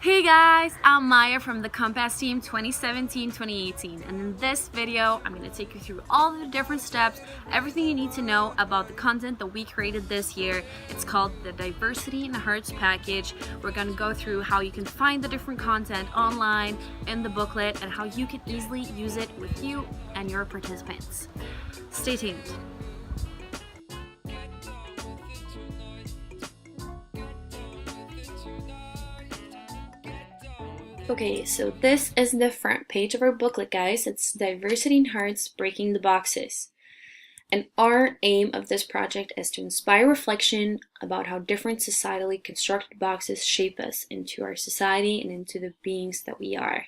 Hey guys, I'm Maya from the Compass Team 2017-2018, and in this video I'm going to take you through all the different steps, everything you need to know about the content that we created this year. It's called the Diversity in Hearts package. We're going to go through how you can find the different content online in the booklet and how you can easily use it with you and your participants. Stay tuned. Okay, so this is the front page of our booklet, guys. It's Diversity in Hearts, Breaking the Boxes. And our aim of this project is to inspire reflection about how different societally constructed boxes shape us into our society and into the beings that we are.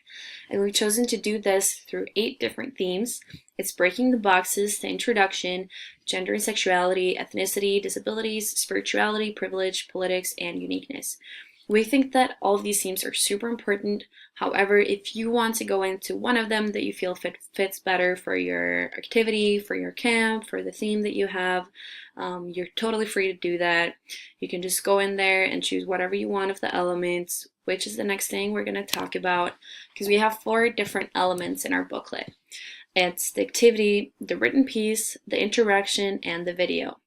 And we've chosen to do this through 8 different themes. It's breaking the boxes, the introduction, gender and sexuality, ethnicity, disabilities, spirituality, privilege, politics, and uniqueness. We think that all of these themes are super important. However, if you want to go into one of them that you feel fits better for your activity, for your camp, for the theme that you have, you're totally free to do that. You can just go in there and choose whatever you want of the elements, which is the next thing we're going to talk about, because we have 4 different elements in our booklet. It's the activity, the written piece, the interaction, and the video.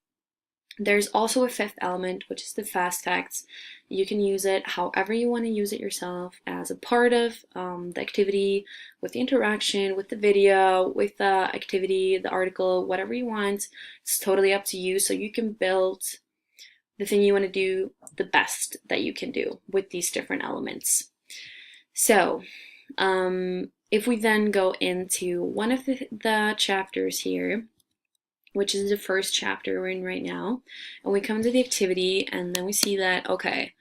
There's also a 5th element, which is the fast facts. You can use it however you want to use it yourself, as a part of the activity, with the interaction, with the video, with the activity, the article, whatever you want. It's totally up to you, so you can build the thing you want to do the best that you can do with these different elements. So, if we then go into one of the chapters here, which is the first chapter we're in right now, and we come to the activity, and then we see that, okay,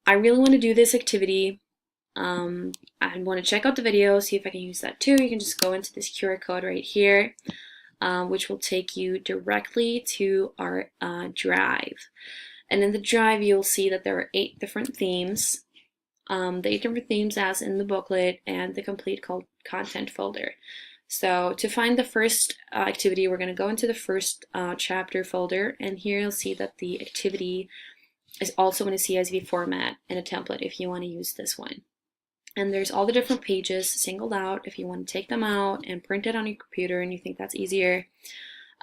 I really want to do this activity. I want to check out the video, see if I can use that too. You can just go into this QR code right here, which will take you directly to our drive. And in the drive, you'll see that there are 8 different themes, the 8 different themes as in the booklet, and the complete content folder. So to find the first activity, we're going to go into the first chapter folder, and here you'll see that the activity is also in a CSV format and a template if you want to use this one. And there's all the different pages singled out if you want to take them out and print it on your computer and you think that's easier.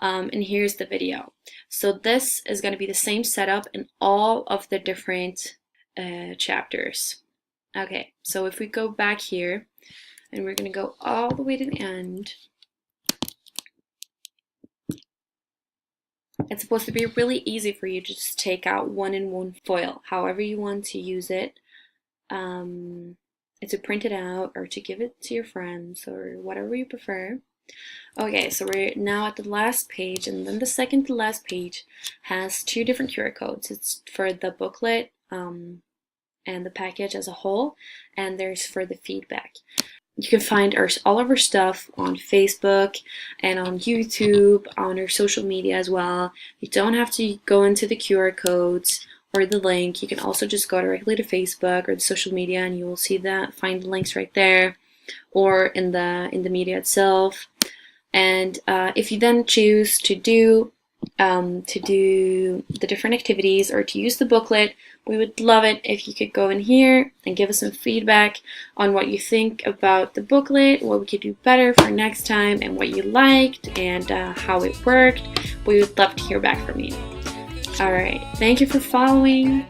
And here's the video. So this is going to be the same setup in all of the different chapters. Okay, so if we go back here, and we're going to go all the way to the end. It's supposed to be really easy for you to just take out 1-in-1 foil, however you want to use it, to print it out or to give it to your friends or whatever you prefer. Okay, so we're now at the last page, and then the second to last page has 2 different QR codes. It's for the booklet and the package as a whole, and there's for the feedback. You can find all of our stuff on Facebook and on YouTube, on our social media as well. You don't have to go into the QR codes or the link. You can also just go directly to Facebook or the social media, and you will see that, find the links right there, or in the media itself. And if you then choose to do the different activities or to use the booklet, we would love it if you could go in here and give us some feedback on what you think about the booklet, what we could do better for next time, and what you liked and how it worked. We would love to hear back from you. Alright, thank you for following.